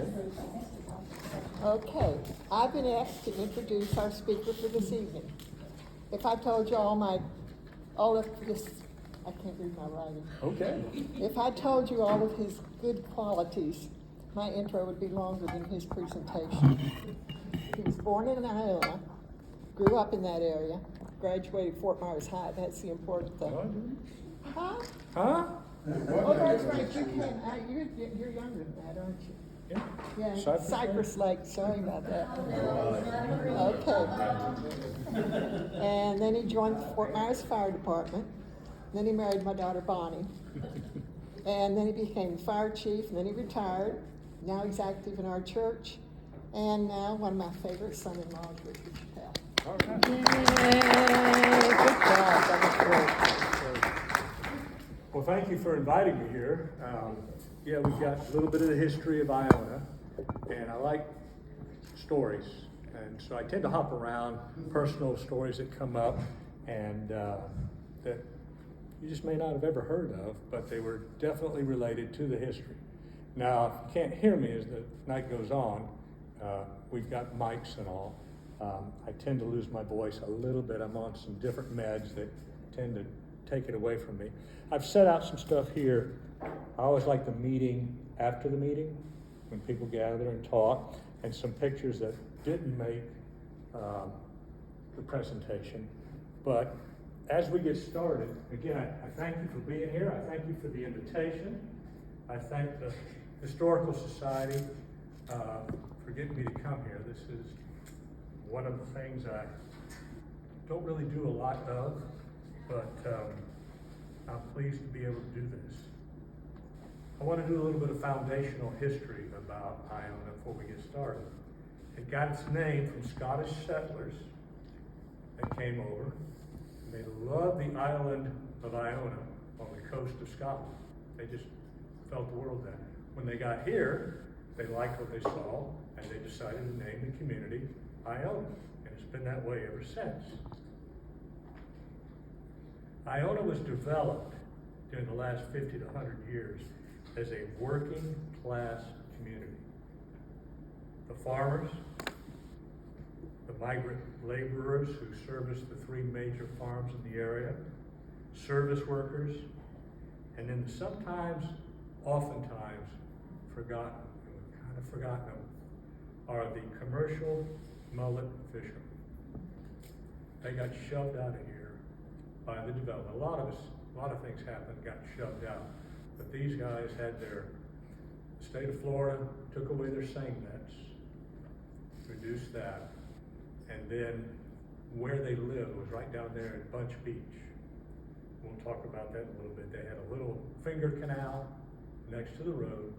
started. Okay, I've been asked to introduce our speaker for this evening. If I told you all of this, I can't read my writing. Okay. If I told you all of his good qualities, my intro would be longer than his presentation. He was born in Iona, grew up in that area, graduated Fort Myers High. That's the important thing. Huh? Huh? Oh, that's right. You can. You're younger than that, aren't you? Yeah. Yeah. Cypress Lake. Sorry about that. Okay. And then he joined the Fort Myers Fire Department. Then he married my daughter Bonnie. And then he became fire chief. And then he retired. Now he's active in our church. And now one of my favorite son-in-laws, Richard Chappelle. All right. Yay! Good job. That was great. Well, thank you for inviting me here. Yeah, we've got a little bit of the history of Iona, and I like stories, and so I tend to hop around personal stories that come up, and that you just may not have ever heard of, but they were definitely related to the history. Now, if you can't hear me as the night goes on, we've got mics and all. I tend to lose my voice a little bit. I'm on some different meds that tend to take it away from me. I've set out some stuff here. I always like the meeting after the meeting, when people gather and talk, and some pictures that didn't make the presentation. But as we get started, again, I thank you for being here. I thank you for the invitation. I thank the Historical Society for getting me to come here. This is one of the things I don't really do a lot of, but I'm pleased to be able to do this. I want to do a little bit of foundational history about Iona before we get started. It got its name from Scottish settlers that came over, and they loved the island of Iona on the coast of Scotland. They just felt the world that. When they got here, they liked what they saw, and they decided to name the community Iona, and it's been that way ever since. Iona was developed during the last 50 to 100 years as a working class community. The farmers, the migrant laborers who serviced the three major farms in the area, service workers, and then sometimes, oftentimes, forgotten, and we've kind of forgotten them, are the commercial mullet fishermen. They got shoved out of here by the development. A lot of things happened, got shoved out. But these guys had the state of Florida took away their seine nets, reduced that, and then where they lived was right down there at Bunch Beach. We'll talk about that in a little bit. They had a little finger canal next to the road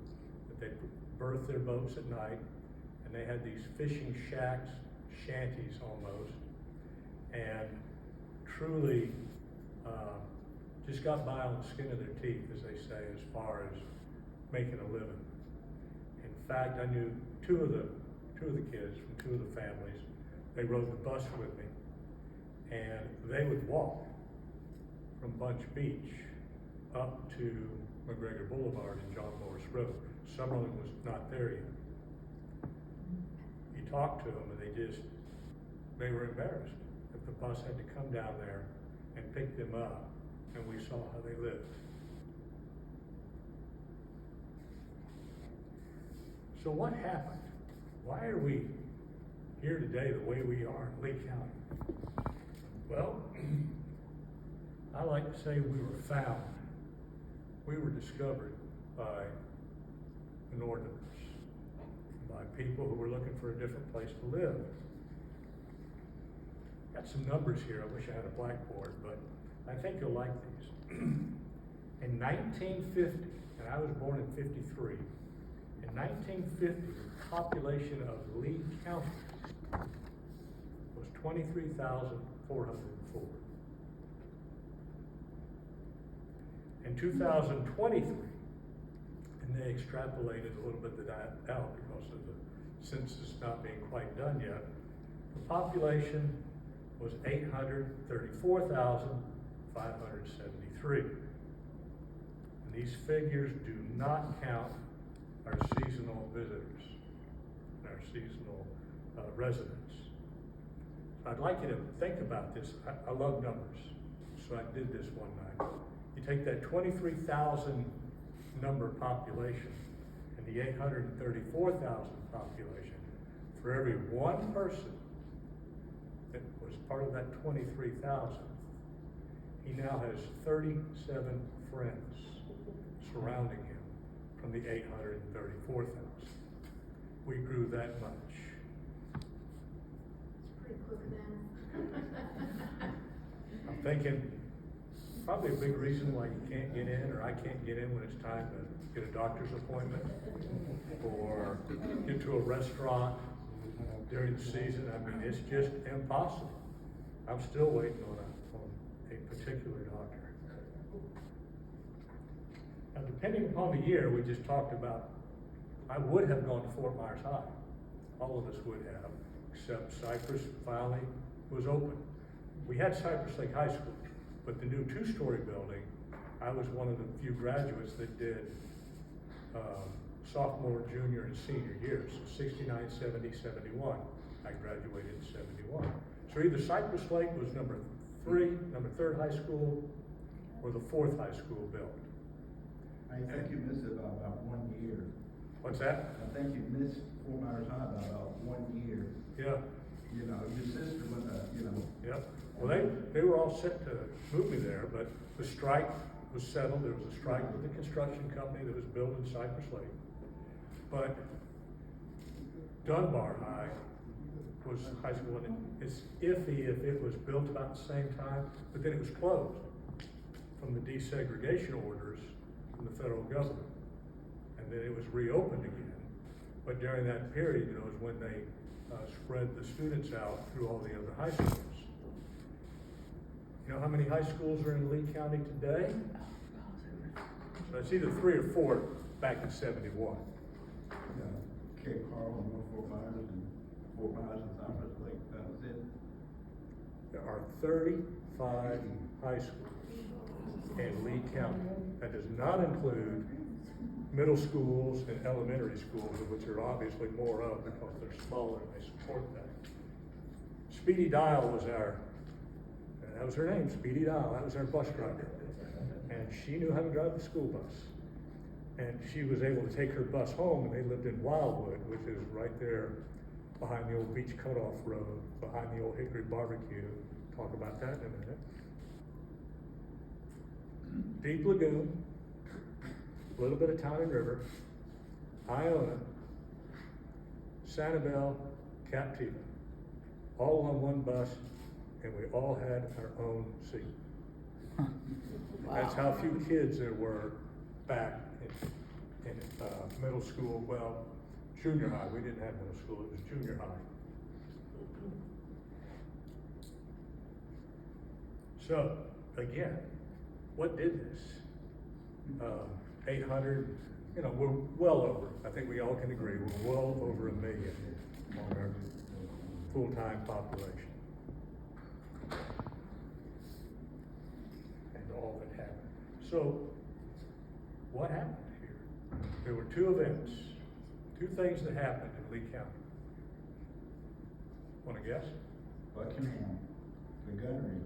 that they berthed their boats at night, and they had these fishing shacks, shanties almost, and truly just got by on the skin of their teeth, as they say, as far as making a living. In fact, I knew two of the kids from two of the families. They rode the bus with me, and they would walk from Bunch Beach up to McGregor Boulevard and John Morris Road. Summerlin was not there yet. You talked to them, and they were embarrassed that the bus had to come down there and pick them up, and we saw how they lived. So what happened? Why are we here today the way we are in Lee County? Well, I like to say we were found. We were discovered by the Northerners, by people who were looking for a different place to live. Got some numbers here. I wish I had a blackboard, but I think you'll like these. In 1950, and I was born in 53, in 1950, the population of Lee County was 23,404. In 2023, and they extrapolated a little bit of that out because of the census not being quite done yet, the population was 834,573. And these figures do not count our seasonal visitors. their seasonal residents. I'd like you to think about this. I love numbers, so I did this one night. You take that 23,000 number population and the 834,000 population, for every one person that was part of that 23,000, he now has 37 friends surrounding him from the 834,000. We grew that much. It's pretty quick then. I'm thinking probably a big reason why you can't get in, or I can't get in when it's time to get a doctor's appointment or get to a restaurant during the season. I mean, it's just impossible. I'm still waiting on a particular doctor. Now, depending upon the year, we just talked about, I would have gone to Fort Myers High. All of us would have, except Cypress finally was open. We had Cypress Lake High School, but the new two-story building, I was one of the few graduates that did sophomore, junior, and senior years, so 69, 70, 71. I graduated in 71. So either Cypress Lake was number third high school, or the fourth high school built. I think you missed it by about 1 year. What's that? I think you missed Fort Myers High by about 1 year. Yeah, You know, your sister went, yeah. Well, they were all set to move me there, but the strike was settled. There was a strike with the construction company that was building Cypress Lake. But Dunbar High was high school, and it's iffy if it was built about the same time, but then it was closed from the desegregation orders from the federal government. And then it was reopened again. But during that period, you know, is when they spread the students out through all the other high schools. You know how many high schools are in Lee County today? So it's either 3 or 4 back in 71. Cape Carl and North Fort Myers and Fort Myers and Cypress Lake, that was it. There are 35 high schools in Lee County. That does not include middle schools and elementary schools, of which there are obviously more of because they're smaller and they support that. Speedy Dial was that was her name, Speedy Dial. That was our bus driver. And she knew how to drive the school bus. And she was able to take her bus home, and they lived in Wildwood, which is right there behind the old beach cutoff road, behind the old Hickory Barbecue. Talk about that in a minute. Deep Lagoon, a little bit of Town and River, Iona, Sanibel, Captiva, all on one bus, and we all had our own seat. That's how few kids there were back in middle school, well, junior high. We didn't have middle school, it was junior high. So, again, what did this? 800, you know, we're well over, I think we all can agree, we're well over 1 million on our full-time population. And all that happened. So, what happened here? There were 2 events, 2 things that happened in Lee County. Want to guess? Buckingham, the gunnery.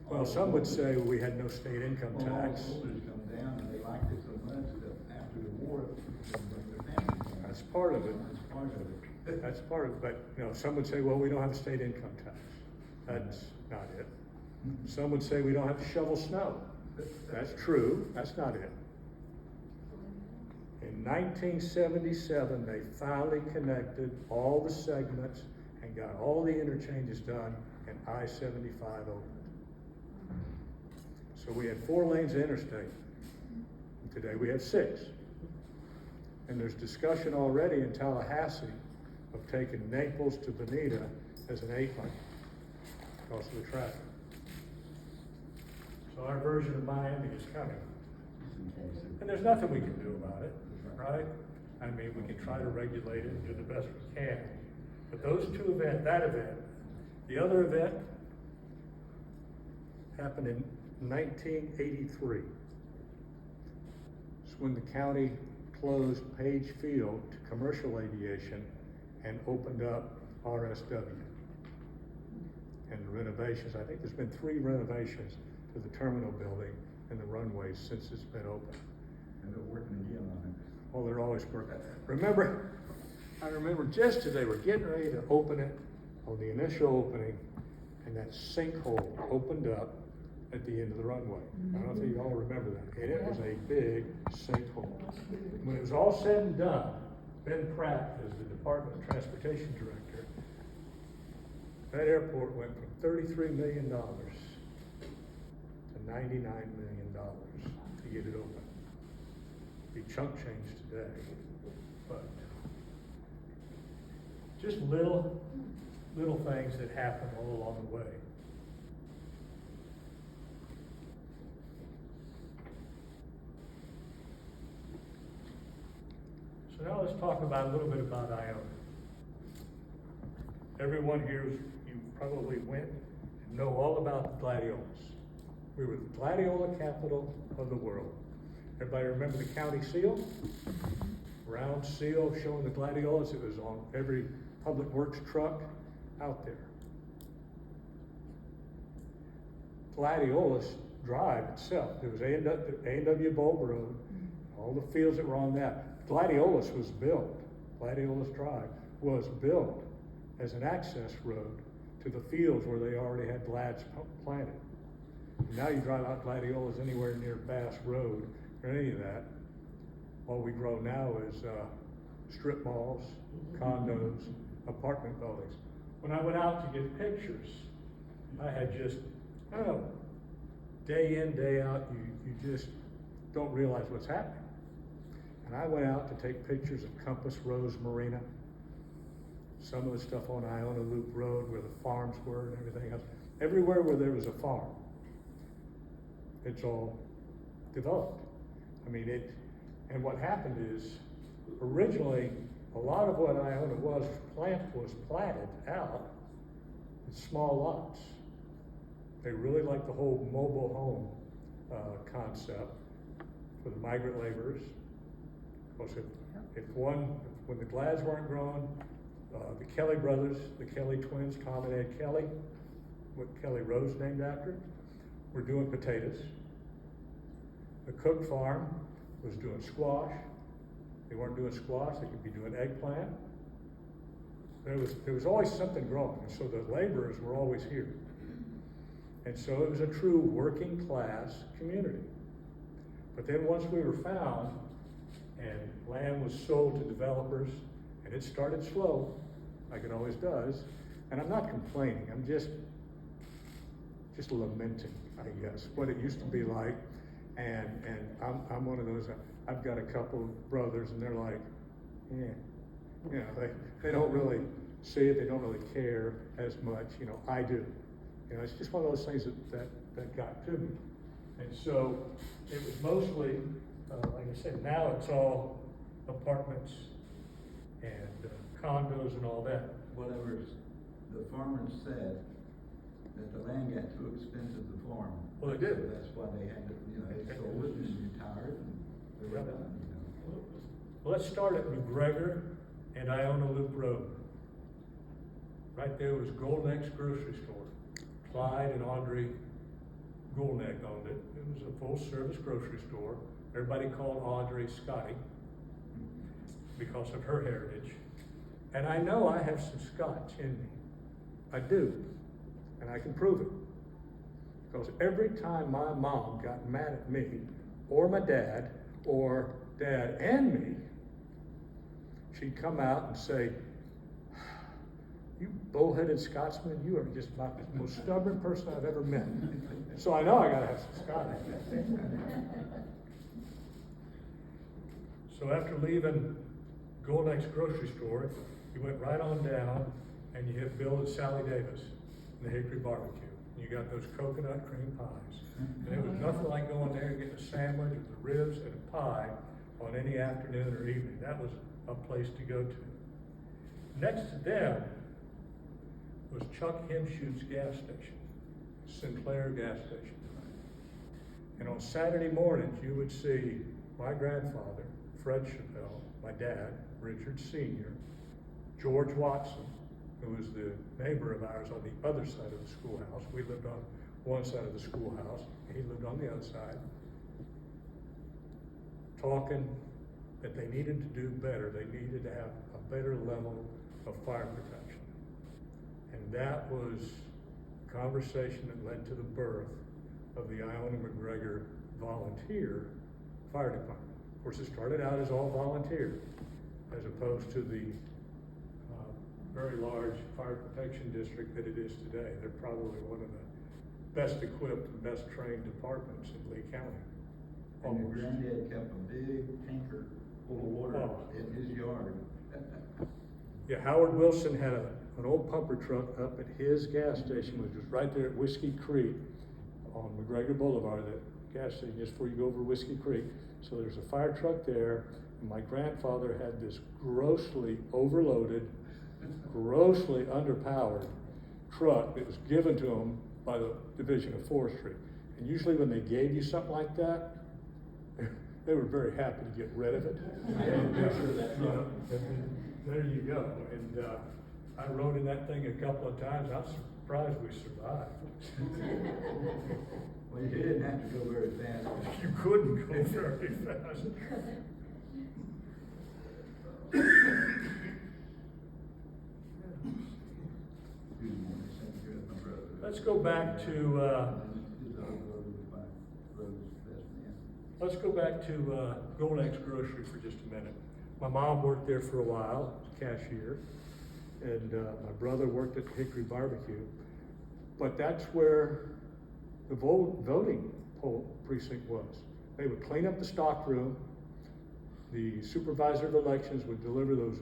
Well, some would say we had no state income Well, all the tax. soldiers come down and they liked it so much that after the war, they bring their families down. That's part of it. That's part of it. That's part of it, but, you know, some would say, well, we don't have a state income tax. That's not it. Some would say we don't have to shovel snow. That's true, that's not it. In 1977, they finally connected all the segments and got all the interchanges done, and I-75 opened. So we had 4 lanes of interstate. Today we have 6. And there's discussion already in Tallahassee of taking Naples to Bonita as an 8-lane because of the traffic. So our version of Miami is coming. And there's nothing we can do about it, right? I mean, we can try to regulate it and do the best we can. But those 2 events, that event, the other event happened in 1983. It's when the county closed Page Field to commercial aviation and opened up RSW. And the renovations, I think there's been 3 renovations to the terminal building and the runways since it's been open. And they're working again on it. Oh, they're always working. I remember just as they were getting ready to open it, on the initial opening, and that sinkhole opened up at the end of the runway. I don't know if you all remember that. And it was a big sinkhole. When it was all said and done, Ben Pratt, as the Department of Transportation Director, that airport went from $33 million to $99 million to get it open. Be chunk change today, but just little things that happen all along the way. So now let's talk about a little bit about Iona. Everyone here, you probably went and know all about the gladiolas. We were the gladiola capital of the world. Everybody remember the county seal? Round seal showing the gladiolas. It was on every public works truck out there. Gladiolas Drive itself, there was A&W Bulb Road, all the fields that were on that. Gladiolas was built, Gladiolas Drive was built as an access road to the fields where they already had glads planted. Now you drive out Gladiolas anywhere near Bass Road or any of that. All we grow now is strip malls, condos, apartment buildings. When I went out to get pictures, I had just, I don't know, day in, day out, you just don't realize what's happening. And I went out to take pictures of Compass Rose Marina, some of the stuff on Iona Loop Road where the farms were and everything else. Everywhere where there was a farm, it's all developed. I mean, and what happened is, originally, a lot of what Iona was platted out in small lots. They really liked the whole mobile home concept for the migrant laborers. Because when the glads weren't growing, the Kelly brothers, the Kelly twins, Tom and Ed Kelly, what Kelly Rose named after, were doing potatoes. The Cook farm was doing squash. They weren't doing squash, they could be doing eggplant. There was always something growing, and so the laborers were always here. And so it was a true working class community. But then once we were found, and land was sold to developers, and it started slow, like it always does, and I'm not complaining, I'm just lamenting, I guess, what it used to be like. And I'm one of those, I've got a couple of brothers and they're like, yeah, you know, they don't really see it, they don't really care as much, you know, I do. You know, it's just one of those things that got to me. And so it was mostly, like I said, now it's all apartments and condos and all that. Whatever the farmers said, that the land got too expensive to farm. Well, they did. So that's why they had to, you know, they sold it and retired and they were done, you know. Well, let's start at McGregor and Iona Loop Road. Right there was Goldneck's grocery store. Clyde and Audrey Goldneck owned it. It was a full-service grocery store. Everybody called Audrey Scotty because of her heritage. And I know I have some Scotch in me. I do. And I can prove it. Because every time my mom got mad at me, or my dad, or dad and me, she'd come out and say, "You bullheaded Scotsman, you are just about the most stubborn person I've ever met." So I know I gotta have some Scotch. So after leaving Goldneck's grocery store, you went right on down and you hit Bill and Sally Davis in the Hickory Barbecue. You got those coconut cream pies. And it was nothing like going there and getting a sandwich with the ribs and a pie on any afternoon or evening. That was a place to go to. Next to them was Chuck Hemshute's gas station, Sinclair gas station. And on Saturday mornings, you would see my grandfather, Fred Chappelle, my dad, Richard Sr., George Watson, who was the neighbor of ours on the other side of the schoolhouse. We lived on one side of the schoolhouse, he lived on the other side, talking that they needed to do better. They needed to have a better level of fire protection. And that was a conversation that led to the birth of the Iona McGregor Volunteer Fire Department. Of course, it started out as all volunteer, as opposed to the very large fire protection district that it is today. They're probably one of the best equipped and best trained departments in Lee County. And your Almost. granddad kept a big tanker full of water in his yard. Yeah, Howard Wilson had an old pumper truck up at his gas station, which was right there at Whiskey Creek on McGregor Boulevard, that gas station just before you go over Whiskey Creek. So there's a fire truck there, and my grandfather had this grossly overloaded, grossly underpowered truck that was given to him by the Division of Forestry. And usually when they gave you something like that, they were very happy to get rid of it. And, you know, there you go. And I rode in that thing a couple of times. I was surprised we survived. Well, you didn't have to go very fast. You couldn't go very fast. Let's go back to Golden's Grocery for just a minute. My mom worked there for a while, cashier, and my brother worked at the Hickory Barbecue. But that's where the voting precinct was. They would clean up the stock room. The supervisor of elections would deliver those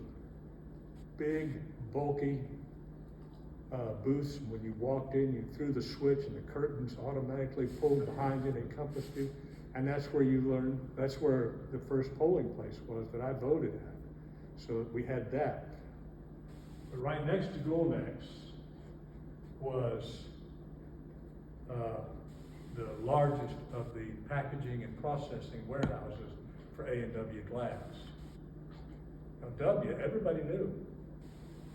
big, bulky booths. When you walked in, you threw the switch and the curtains automatically pulled behind you and encompassed you. And that's where you learned, that's where the first polling place was that I voted at. So we had that. But right next to Golden's was the largest of the packaging and processing warehouses for A&W Glass. Now W, everybody knew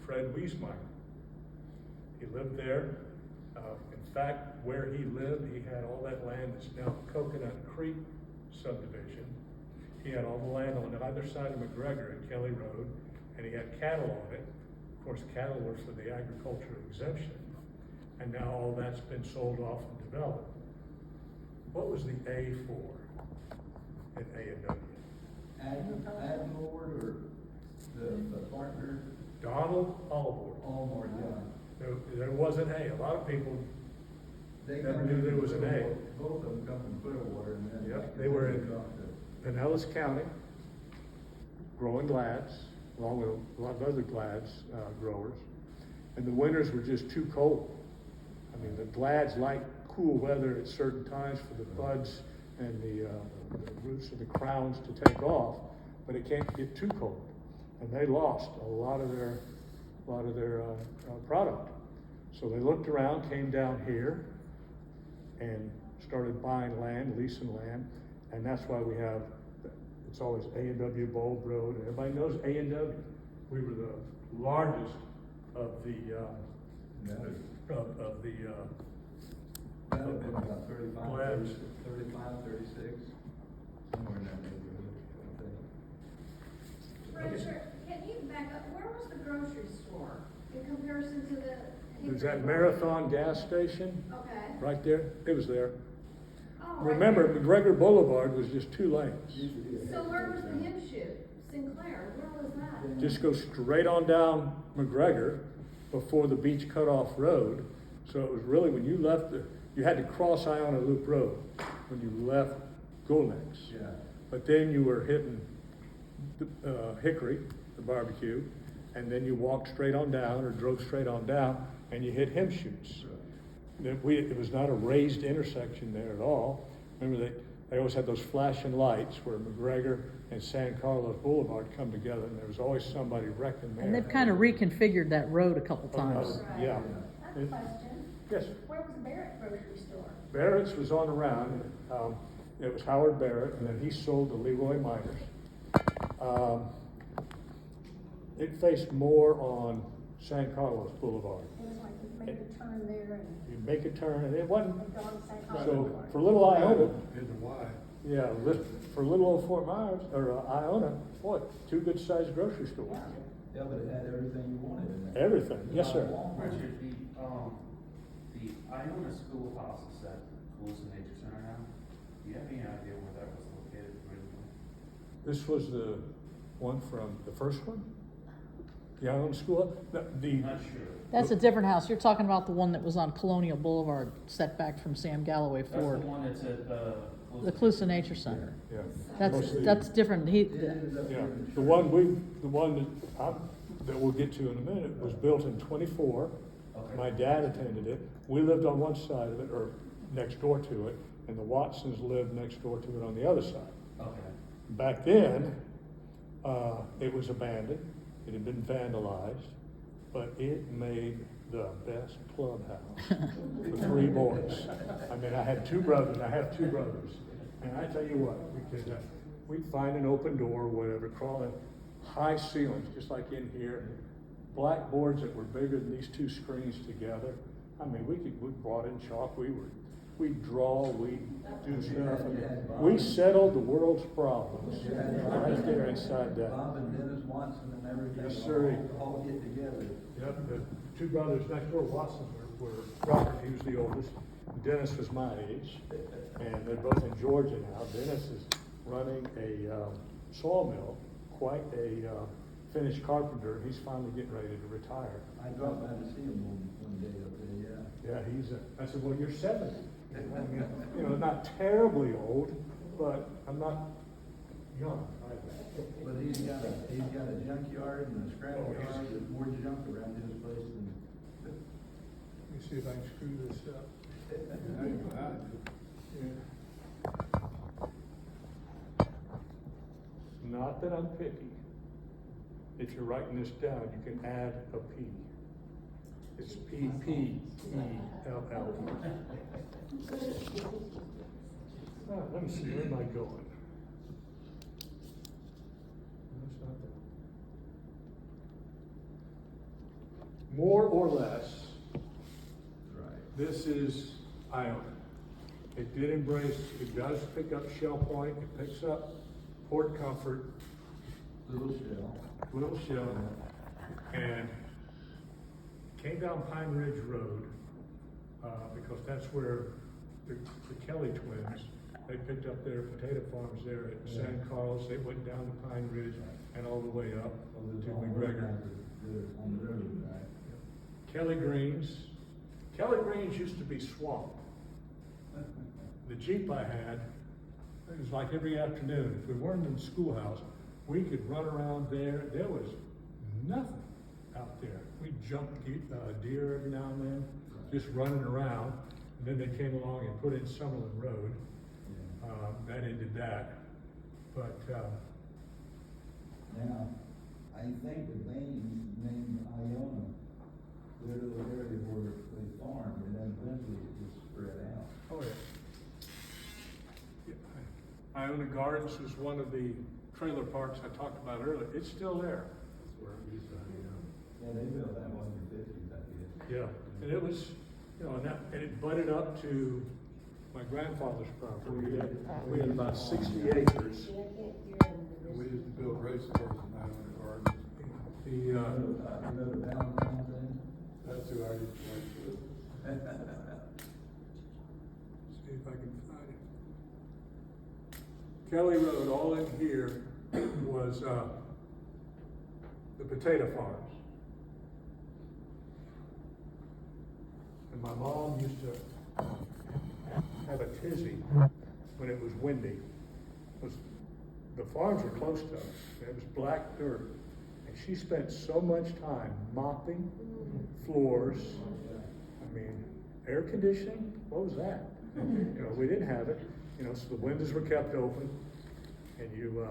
Fred Wiesmeyer. He lived there. In fact, where he lived, he had all that land that's now Coconut Creek subdivision. He had all the land on either side of McGregor at Kelly Road, and he had cattle on it. Of course, cattle were for the agricultural exemption, and now all that's been sold off and developed. What was the A for at A&W? Admiral or the partner? Donald Allboard. Allmore, yeah. There was an A. A lot of people They never come knew from there was an A. Clearwater. Both of them come from Clearwater, and then. Yep, they were in Pinellas County, growing glads, along with a lot of other glads growers. And the winters were just too cold. I mean, the glads like cool weather at certain times for the buds and the roots of the crowns to take off, but it can't get too cold. And they lost a lot of their product. So they looked around, came down here, and started buying land, leasing land, and that's why we have, it's always A&W Bulb Road, and everybody knows A&W. We were the largest of the, That would have been about 35, Glads. 35, 36, somewhere in that neighborhood, I think. Richard, can you back up? Where was the grocery store in comparison to the? it was that Marathon gas station, Okay. right there, it was there. Oh, right Remember, there. McGregor Boulevard was just 2 lanes. So where was the hymn shoot? Sinclair, where was that? Just go straight on down McGregor before the Beach Cutoff Road. So it was really, when you left, you had to cross Iona Loop Road when you left Golden's. Yeah. But then you were hitting Hickory, the barbecue, and then you walked straight on down or drove straight on down and you hit hymn shoots. It was not a raised intersection there at all. Remember, they always had those flashing lights where McGregor and San Carlos Boulevard come together, and there was always somebody wrecking there. And they've kind of reconfigured that road a couple times. Yeah. I have a question. Yes. Where was Barrett grocery store? Barrett's was on around. It was Howard Barrett, and then he sold to Leroy Miners. It faced more on San Carlos Boulevard. It was like you make a turn there and You make a turn, and it wasn't, go on St. Carlos so Boulevard. for little Iona, Is the why? yeah, for little old Fort Myers, or Iona, boy, two good-sized grocery stores. Yeah. Yeah, but it had everything you wanted in there. Everything, yes, sir. Richard, the Iona schoolhouse is at Calusa Nature Center now. Do you have any idea where that was located originally? This was the one from, the first one? The Iona School, the, I'm not sure. That's a different house. You're talking about the one that was on Colonial Boulevard, set back from Sam Galloway That's the Ford. one that's at, The Calusa Nature Center. yeah. That's, Most of the- that's different. It ended up Yeah, being the one that we'll get to in a minute was built in 24. Okay. My dad attended it. We lived on one side of it, or next door to it, and the Watsons lived next door to it on the other side. Okay. Back then, it was abandoned. It had been vandalized, but it made the best clubhouse for 3 boys. I mean, I have two brothers, and I tell you what, we'd find an open door or whatever, crawl in high ceilings, just like in here, blackboards that were bigger than these 2 screens together. I mean, we brought in chalk, we'd draw, we'd do stuff. I mean, we settled the world's problems right there inside that. Bob and Dennis Watson and everything. Yes, sir. All get together. Yep, the 2 brothers next door, Watson, were Robert, he was the oldest. Dennis was my age, and they're both in Georgia now. Dennis is running a sawmill, quite a finished carpenter. He's finally getting ready to retire. I dropped by to see him one day up there, yeah. Yeah, I said, well, you're 70. I mean, you know, not terribly old, but I'm not young either. But he's got a junkyard and a scrap Oh, yard, there's more junk around his place than. Let me see if I can screw this up. Yeah. Not that I'm picky. If you're writing this down, you can add a P. It's P-P-E-L-L. Let me see, where am I going? That's not that. More or less, Right. this is Iona. It did embrace, it does pick up Shell Point, it picks up Port Comfort, Little shell. and came down Pine Ridge Road, because that's where the Kelly twins, they picked up their potato farms there at San Carlos. They went down to Pine Ridge and all the way up to McGregor. On the road, right? Kelly Greens used to be swamp. The Jeep I had, it was like every afternoon, if we weren't in the schoolhouse, we could run around there. There was nothing out there. We'd jump deer every now and then, just running around. And then they came along and put in Summerlin Road. That ended that. But, Now, I think the vein named Iona, they're the area where they farmed, and then eventually it just spread out. oh yeah. Iona Gardens was one of the trailer parks I talked about earlier. It's still there. That's where it used to be, Yeah, they built that one in the fifties, I guess. Yeah, and it was, you know, and it butted up to my grandfather's property. We had about 60 acres. We used to build race courses now in the garden. The, You know the Valentine thing? That's who I used to work with. see if I can find it. Kelly Road, all in here, was the potato farms. And my mom used to have a tizzy when it was windy. The farms were close to us. It was black dirt. And she spent so much time mopping floors. I mean, air conditioning, what was that? You know, we didn't have it. You know, so the windows were kept open, and you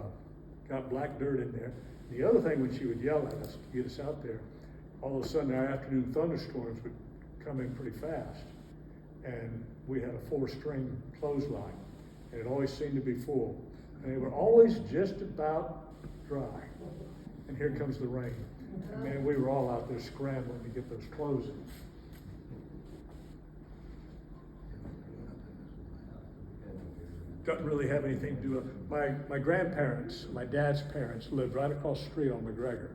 got black dirt in there. The other thing, when she would yell at us to get us out there, all of a sudden our afternoon thunderstorms would come in pretty fast. And we had a 4-string clothesline, and it always seemed to be full. And they were always just about dry. And here comes the rain. Man, we were all out there scrambling to get those clothes in. Doesn't really have anything to do with, my grandparents, my dad's parents lived right across the street on McGregor.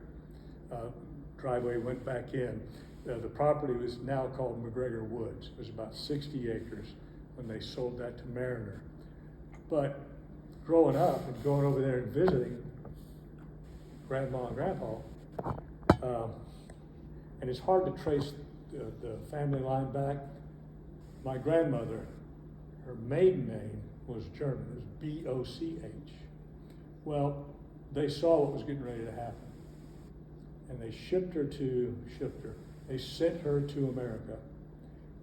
Driveway went back in. The property was now called McGregor Woods. It was about 60 acres when they sold that to Mariner. But growing up and going over there and visiting Grandma and Grandpa, and it's hard to trace the family line back. My grandmother, her maiden name was German. It was B-O-C-H. Well, they saw what was getting ready to happen. And they they sent her to America.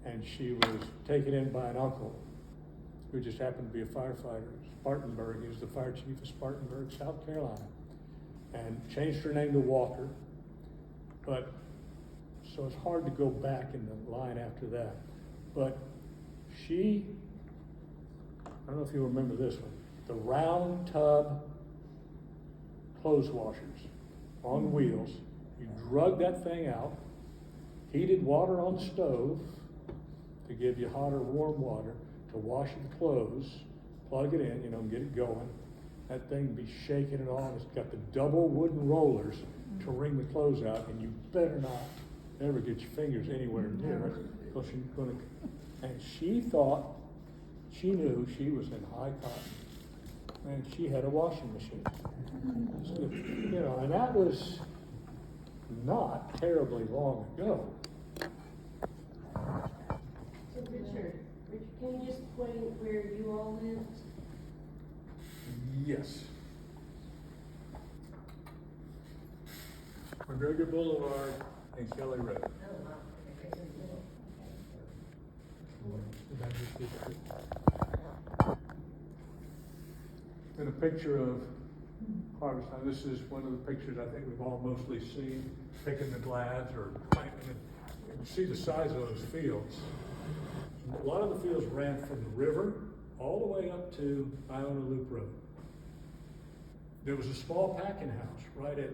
And she was taken in by an uncle who just happened to be a firefighter, Spartanburg. He was the fire chief of Spartanburg, South Carolina. And changed her name to Walker. But, so it's hard to go back in the line after that. But I don't know if you remember this one, the round tub clothes washers on wheels. You drug that thing out, heated water on the stove to give you hot or warm water to wash the clothes, plug it in, and get it going. That thing be shaking it on. It's got the double wooden rollers to wring the clothes out, and you better not ever get your fingers anywhere near it, because you're gonna. And she thought, she knew she was in high cotton, and she had a washing machine. So, and that was not terribly long ago. So Richard, can you just explain where you all lived? Yes. McGregor Boulevard and Kelly Road. Oh, wow. And a picture of harvest time. This is one of the pictures I think we've all mostly seen, picking the glads or planting it. You can see the size of those fields. A lot of the fields ran from the river all the way up to Iona Loop Road. There was a small packing house right at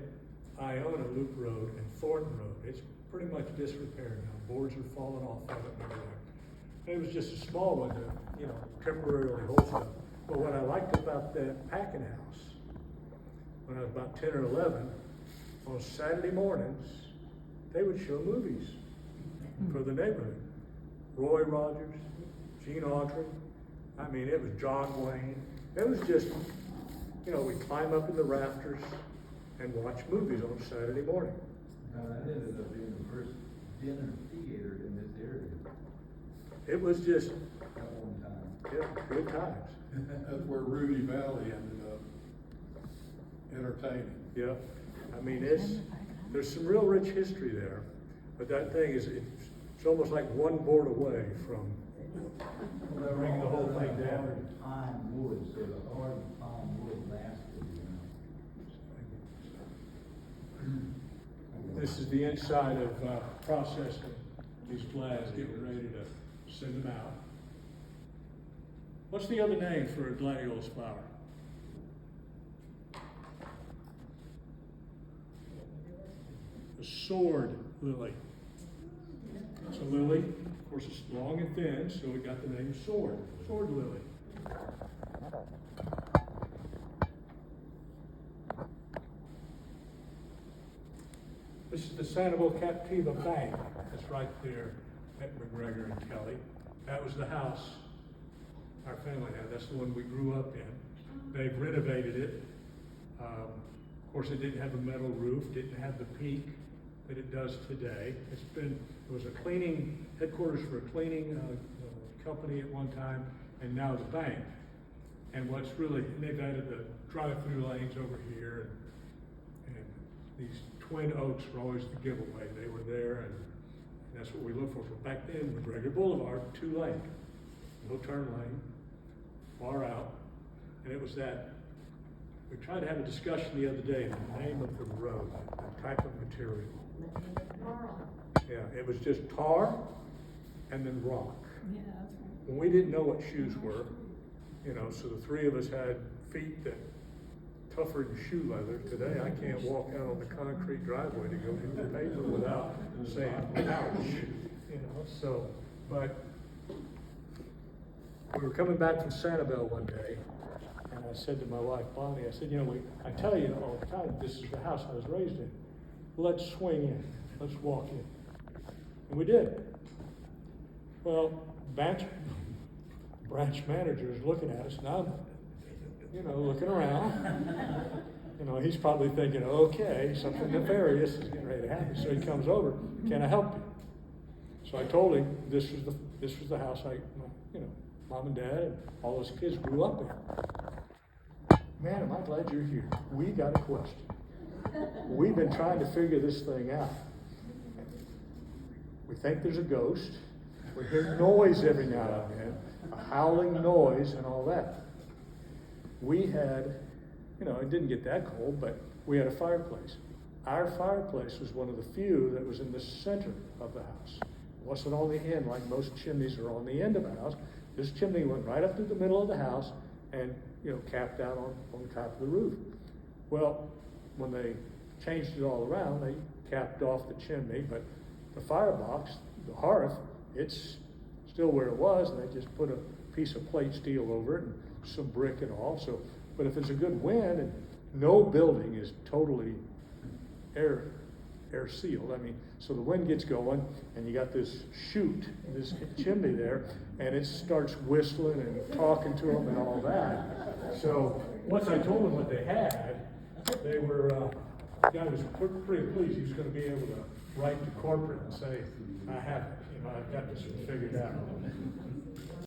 Iona Loop Road and Thornton Road. It's pretty much disrepair now. Boards are falling off of it and everything. It was just a small one to, temporarily hold stuff. But what I liked about that packing house, when I was about 10 or 11, on Saturday mornings, they would show movies for the neighborhood. Roy Rogers, Gene Autry, it was John Wayne. It was just, we'd climb up in the rafters and watch movies on Saturday morning. That ended up being the first dinner theater in this area It was just, at one time. yeah, good times. That's where Rudy Valley ended up entertaining. Yeah, there's some real rich history there, but that thing it's almost like one board away from bringing the whole thing down. Hard pine wood, so the hard pine wood lasted, This is the inside of processing these glads, getting ready to send them out. What's the other name for a gladiolus flower? The sword lily. It's a lily. Of course, it's long and thin, so it got the name sword. Sword lily. This is the Sanibel Captiva Bank. That's right there at McGregor and Kelly. That was the house our family had. That's the one we grew up in. They've renovated it. Of course, it didn't have a metal roof, didn't have the peak that it does today. It was a cleaning, headquarters for a cleaning company at one time, and now the bank. And they've added the drive-through lanes over here, and these twin oaks were always the giveaway. They were there, and that's what we looked for. But back then, McGregor Boulevard, 2-lane, no turn lane, far out, and it was that. We tried to have a discussion the other day, the name of the road, the type of material. Yeah, it was just tar and then rock. Yeah, that's right. When we didn't know what shoes were, so the three of us had feet that tougher than shoe leather. Today, I can't walk out on the concrete driveway to go get the paper without saying, ouch, you know, so, but we were coming back from Sanibel one day, and I said to my wife, Bonnie, I said, you know, I tell you all the time, this is the house I was raised in. Let's swing in, let's walk in. And we did. Well, branch manager is looking at us, now, you know, looking around. You know, he's probably thinking, okay, something nefarious is getting ready to happen. So he comes over, can I help you? So I told him this was the house you know, mom and dad and all those kids grew up in. Man, am I glad you're here. We got a question. We've been trying to figure this thing out. We think there's a ghost. We hear noise every now and then, a howling noise and all that. We had, you know, it didn't get that cold, but we had a fireplace. Our fireplace was one of the few that was in the center of the house. It wasn't on the end like most chimneys are on the end of a house. This chimney went right up to the middle of the house and, you know, capped out on top of the roof. Well, when they changed it all around, they capped off the chimney, but the firebox, the hearth, it's still where it was, and they just put a piece of plate steel over it and some brick and all. So, but if it's a good wind, and no building is totally air sealed. I mean, so the wind gets going, and you got this chute, this chimney there, and it starts whistling and talking to them and all that. So once I told them what they had, they were, guy was pretty pleased. He was going to be able to write to corporate and say, I have it, you know, I've got this figured out.